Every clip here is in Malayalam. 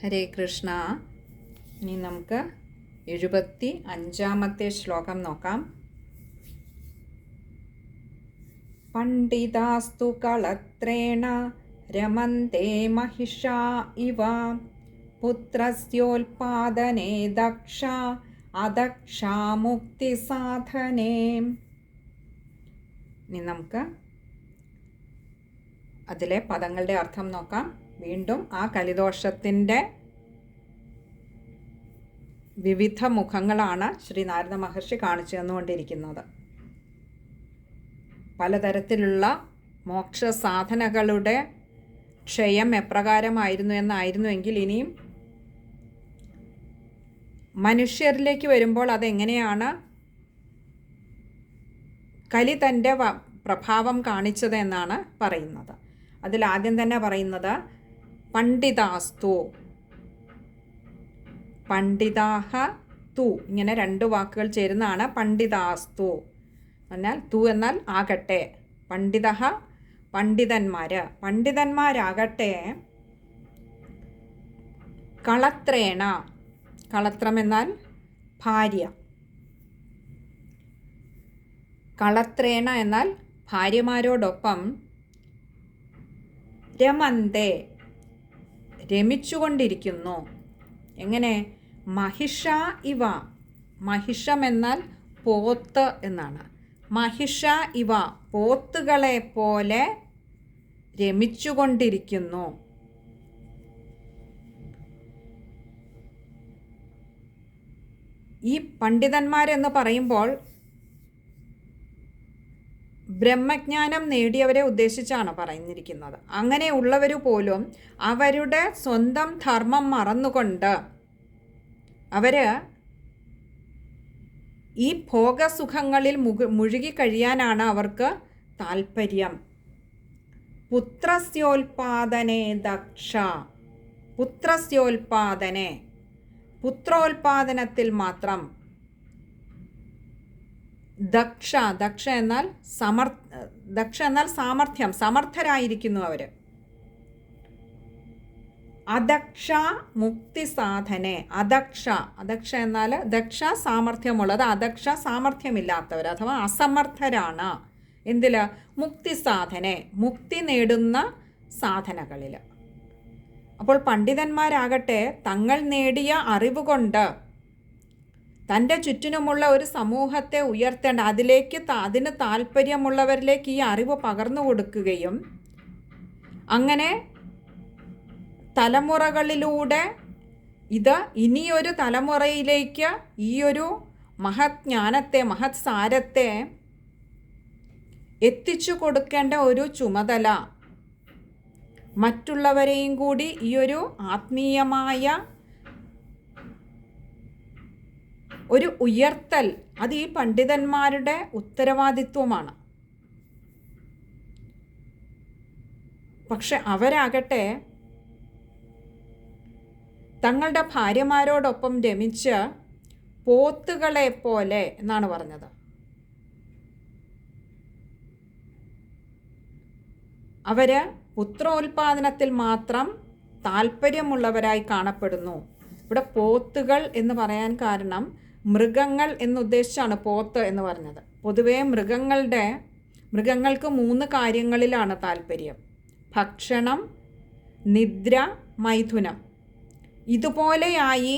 ഹരേ കൃഷ്ണ. ഇനി നമുക്ക് 75-ാമത്തെ ശ്ലോകം നോക്കാം. പണ്ഡിതാസ്തു കളത്രേണ രമന്തെ മഹിഷാ ഇവ പുത്രസ്യോൽപാദനേ ദക്ഷ അദക്ഷാ മുക്തി സാധനേ. ഇനി നമുക്ക് അതിലെ പദങ്ങളുടെ അർത്ഥം നോക്കാം. വീണ്ടും ആ കലിദോഷത്തിൻ്റെ വിവിധ മുഖങ്ങളാണ് ശ്രീ നാരദ മഹർഷി കാണിച്ചു തന്നുകൊണ്ടിരിക്കുന്നത്. പലതരത്തിലുള്ള മോക്ഷ സാധനകളുടെ ക്ഷയം എപ്രകാരമായിരുന്നു എന്നായിരുന്നുവെങ്കിൽ ഇനിയും മനുഷ്യരിലേക്ക് വരുമ്പോൾ അതെങ്ങനെയാണ് കലി തൻ്റെ പ്രഭാവം കാണിച്ചത് എന്നാണ് പറയുന്നത്. അതിലാദ്യം തന്നെ പറയുന്നത് പണ്ഡിതാസ്തു, പണ്ഡിതാഹ തു, ഇങ്ങനെ രണ്ട് വാക്കുകൾ ചേരുന്നതാണ് പണ്ഡിതാസ്തു. എന്നാൽ തു എന്നാൽ ആകട്ടെ, പണ്ഡിതഹ പണ്ഡിതന്മാരാകട്ടെ കളത്രേണ, കളത്രം എന്നാൽ ഭാര്യ, കളത്രേണ എന്നാൽ ഭാര്യമാരോടൊപ്പം രമന്തെ രമിച്ചുകൊണ്ടിരിക്കുന്നു. എങ്ങനെ? മഹിഷ ഇവ, മഹിഷം എന്നാൽ പോത്ത് എന്നാണ്. മഹിഷ ഇവ പോത്തുകളെ പോലെ രമിച്ചുകൊണ്ടിരിക്കുന്നു. ഈ പണ്ഡിതന്മാരെന്ന് പറയുമ്പോൾ ബ്രഹ്മജ്ഞാനം നേടിയവരെ ഉദ്ദേശിച്ചാണ് പറഞ്ഞിരിക്കുന്നത്. അങ്ങനെയുള്ളവർ പോലും അവരുടെ സ്വന്തം ധർമ്മം മറന്നുകൊണ്ട് അവർ ഈ ഭോഗസുഖങ്ങളിൽ മുഴുകിക്കഴിയാനാണ് അവർക്ക് താല്പര്യം. പുത്രസ്യോൽപാദനേ ദക്ഷ, പുത്രസ്യോൽപാദനെ, പുത്രോൽപാദനത്തിൽ മാത്രം ദക്ഷ, ദക്ഷ എന്നാൽ സാമർഥ്യം, സമർത്ഥരായിരിക്കുന്നു അവർ. അദക്ഷ മുക്തി സാധനെ, അദക്ഷ എന്നാൽ ദക്ഷ സാമർഥ്യമുള്ളത്, അദക്ഷ സാമർഥ്യമില്ലാത്തവർ അഥവാ അസമർത്ഥരാണ്. എന്തിൽ? മുക്തി സാധനെ, മുക്തി നേടുന്ന സാധനകളിൽ. അപ്പോൾ പണ്ഡിതന്മാരാകട്ടെ തങ്ങൾ നേടിയ അറിവ് കൊണ്ട് തൻ്റെ ചുറ്റിനുമുള്ള ഒരു സമൂഹത്തെ ഉയർത്തേണ്ട, അതിന് താല്പര്യമുള്ളവരിലേക്ക് ഈ അറിവ് പകർന്നു കൊടുക്കുകയും അങ്ങനെ തലമുറകളിലൂടെ ഇത് ഇനിയൊരു തലമുറയിലേക്ക് ഈ ഒരു മഹത് ജ്ഞാനത്തെ, മഹത് സാരത്തെ എത്തിച്ചു കൊടുക്കേണ്ട ഒരു ചുമതല, മറ്റുള്ളവരെയും കൂടി ഈ ഒരു ആത്മീയമായ ഒരു ഉയർത്തൽ, അത് ഈ പണ്ഡിതന്മാരുടെ ഉത്തരവാദിത്വമാണ്. പക്ഷെ അവരാകട്ടെ തങ്ങളുടെ ഭാര്യമാരോടൊപ്പം രമിച്ച് പോത്തുകളെ പോലെ എന്നാണ് പറഞ്ഞത്. അവർ പുത്രോൽപാദനത്തിൽ മാത്രം താല്പര്യമുള്ളവരായി കാണപ്പെടുന്നു. ഇവിടെ പോത്തുകൾ എന്ന് പറയാൻ കാരണം മൃഗങ്ങൾ എന്നുദ്ദേശിച്ചാണ് പോത്ത് എന്ന് പറഞ്ഞത്. പൊതുവേ മൃഗങ്ങൾക്ക് 3 കാര്യങ്ങളിലാണ് താല്പര്യം: ഭക്ഷണം, നിദ്ര, മൈഥുനം. ഇതുപോലെയായി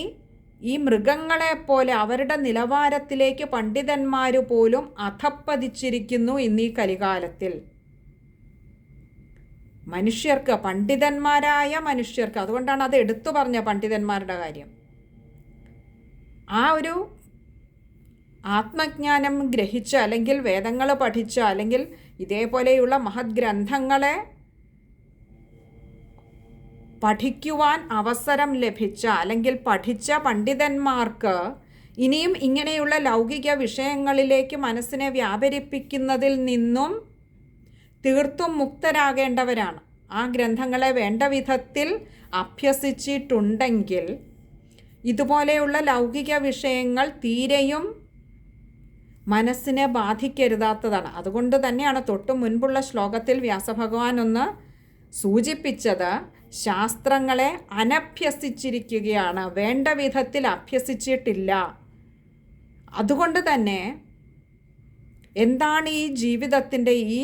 ഈ മൃഗങ്ങളെപ്പോലെ അവരുടെ നിലവാരത്തിലേക്ക് പണ്ഡിതന്മാർ പോലും അധപ്പതിച്ചിരിക്കുന്നു ഇന്നീ കലികാലത്തിൽ. മനുഷ്യർക്ക്, പണ്ഡിതന്മാരായ മനുഷ്യർക്ക്, അതുകൊണ്ടാണ് അത് എടുത്തു പറഞ്ഞ പണ്ഡിതന്മാരുടെ കാര്യം. ആ ഒരു ആത്മജ്ഞാനം ഗ്രഹിച്ച, അല്ലെങ്കിൽ വേദങ്ങൾ പഠിച്ച, അല്ലെങ്കിൽ ഇതേപോലെയുള്ള മഹത് ഗ്രന്ഥങ്ങളെ പഠിക്കുവാൻ അവസരം ലഭിച്ച, അല്ലെങ്കിൽ പഠിച്ച പണ്ഡിതന്മാർക്ക് ഇനിയും ഇങ്ങനെയുള്ള ലൗകിക വിഷയങ്ങളിലേക്ക് മനസ്സിനെ വ്യാപരിപ്പിക്കുന്നതിൽ നിന്നും തീർത്തും മുക്തരാകേണ്ടവരാണ്. ആ ഗ്രന്ഥങ്ങളെ വേണ്ട വിധത്തിൽ അഭ്യസിച്ചിട്ടുണ്ടെങ്കിൽ ഇതുപോലെയുള്ള ലൗകിക വിഷയങ്ങൾ തീരെയും മനസ്സിനെ ബാധിക്കരുതാത്തതാണ്. അതുകൊണ്ട് തന്നെയാണ് തൊട്ടു മുൻപുള്ള ശ്ലോകത്തിൽ വ്യാസഭഗവാൻ ഒന്ന് സൂചിപ്പിച്ചത്, ശാസ്ത്രങ്ങളെ അനഭ്യസിച്ചിരിക്കുകയാണ്, വേണ്ട വിധത്തിൽ അഭ്യസിച്ചിട്ടില്ല. അതുകൊണ്ട് തന്നെ എന്താണ് ഈ ജീവിതത്തിൻ്റെ ഈ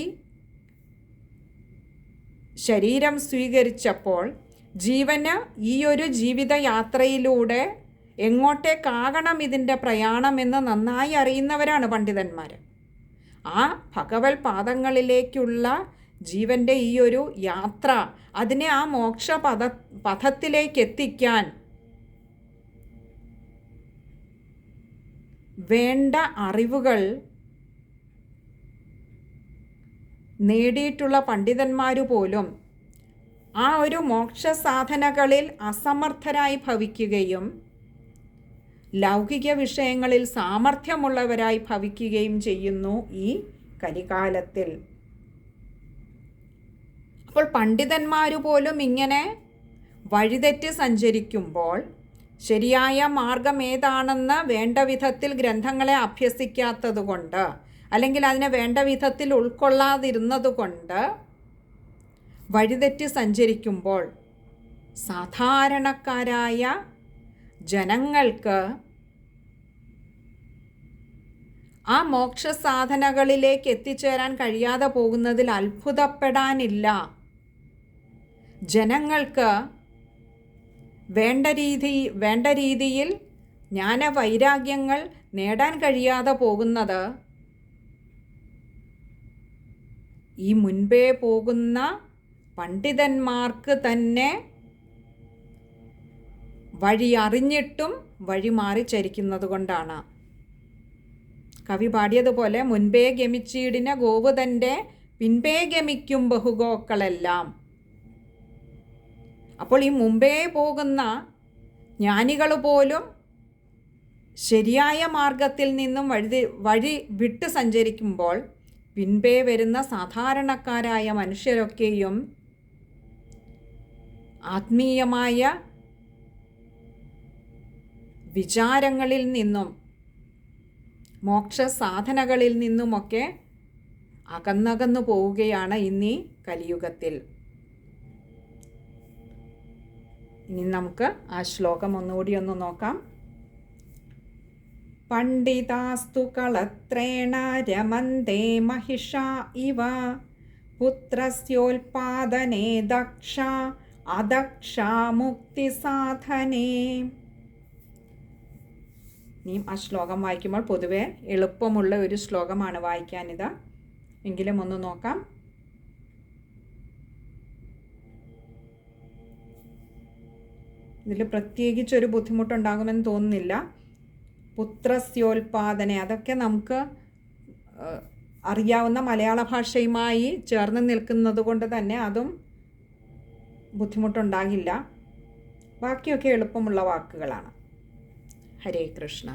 ശരീരം സ്വീകരിച്ചപ്പോൾ ജീവന് ഈ ഒരു ജീവിതയാത്രയിലൂടെ എങ്ങോട്ടേക്കാകണം ഇതിൻ്റെ പ്രയാണമെന്ന് നന്നായി അറിയുന്നവരാണ് പണ്ഡിതന്മാർ. ആ ഭഗവത് പാദങ്ങളിലേക്കുള്ള ജീവൻ്റെ ഈ ഒരു യാത്ര, അതിനെ ആ പഥത്തിലേക്ക് എത്തിക്കാൻ വേണ്ട അറിവുകൾ നേടിയിട്ടുള്ള പണ്ഡിതന്മാർ പോലും ആ ഒരു മോക്ഷ സാധനകളിൽ അസമർത്ഥരായി ഭവിക്കുകയും ലൗകിക വിഷയങ്ങളിൽ സാമർഥ്യമുള്ളവരായി ഭവിക്കുകയും ചെയ്യുന്നു ഈ കലികാലത്തിൽ. അപ്പോൾ പണ്ഡിതന്മാർ പോലും ഇങ്ങനെ വഴിതെറ്റി സഞ്ചരിക്കുമ്പോൾ ശരിയായ മാർഗം ഏതാണെന്ന് വേണ്ട വിധത്തിൽ ഗ്രന്ഥങ്ങളെ അഭ്യസിക്കാത്തത് കൊണ്ട്, അല്ലെങ്കിൽ അതിനെ വേണ്ട വിധത്തിൽ ഉൾക്കൊള്ളാതിരുന്നതുകൊണ്ട് വഴിതെറ്റി സഞ്ചരിക്കുമ്പോൾ സാധാരണക്കാരായ ജനങ്ങൾക്ക് ആ മോക്ഷ സാധനകളിലേക്ക് എത്തിച്ചേരാൻ കഴിയാതെ പോകുന്നതിൽ അത്ഭുതപ്പെടാനില്ല. ജനങ്ങൾക്ക് വേണ്ട രീതിയിൽ ജ്ഞാനവൈരാഗ്യങ്ങൾ നേടാൻ കഴിയാതെ പോകുന്നത് ഈ മുൻപേ പോകുന്ന പണ്ഡിതന്മാർക്ക് തന്നെ വഴി അറിഞ്ഞിട്ടും വഴി മാറി ചരിക്കുന്നത് കൊണ്ടാണ്. കവി പാടിയതുപോലെ മുൻപേ ഗമിച്ചീടിന ഗോവ് തൻ്റെ പിൻപേ ഗമിക്കും ബഹുഗോക്കളെല്ലാം. അപ്പോൾ ഈ മുമ്പേ പോകുന്ന ജ്ഞാനികൾ പോലും ശരിയായ മാർഗത്തിൽ നിന്നും വഴി വിട്ട് സഞ്ചരിക്കുമ്പോൾ പിൻപേ വരുന്ന സാധാരണക്കാരായ മനുഷ്യരൊക്കെയും ആത്മീയമായ വിചാരങ്ങളിൽ നിന്നും മോക്ഷ സാധനകളിൽ നിന്നുമൊക്കെ അകന്നകന്നു പോവുകയാണ് ഇന്നീ കലിയുഗത്തിൽ. ഇനി നമുക്ക് ആ ശ്ലോകം ഒന്നുകൂടി ഒന്ന് നോക്കാം. പണ്ഡിതാസ്തു കളത്രേണ രമന്തേ മഹിഷാ ഇവ പുത്രസ്യോൽപാദനേ ദക്ഷ അദക്ഷാ മുക്തി സാധനേ. ഇനിയും ആ ശ്ലോകം വായിക്കുമ്പോൾ പൊതുവെ എളുപ്പമുള്ള ഒരു ശ്ലോകമാണ് വായിക്കാനിത്. എങ്കിലും ഒന്ന് നോക്കാം. ഇതിൽ പ്രത്യേകിച്ചൊരു ബുദ്ധിമുട്ടുണ്ടാകുമെന്ന് തോന്നുന്നില്ല. പുത്രസ്യോൽപാദനെ, അതൊക്കെ നമുക്ക് അറിയാവുന്ന മലയാള ഭാഷയുമായി ചേർന്ന് നിൽക്കുന്നത് കൊണ്ട് തന്നെ അതും ബുദ്ധിമുട്ടുണ്ടാകില്ല. ബാക്കിയൊക്കെ എളുപ്പമുള്ള വാക്കുകളാണ്. ഹരേ കൃഷ്ണ.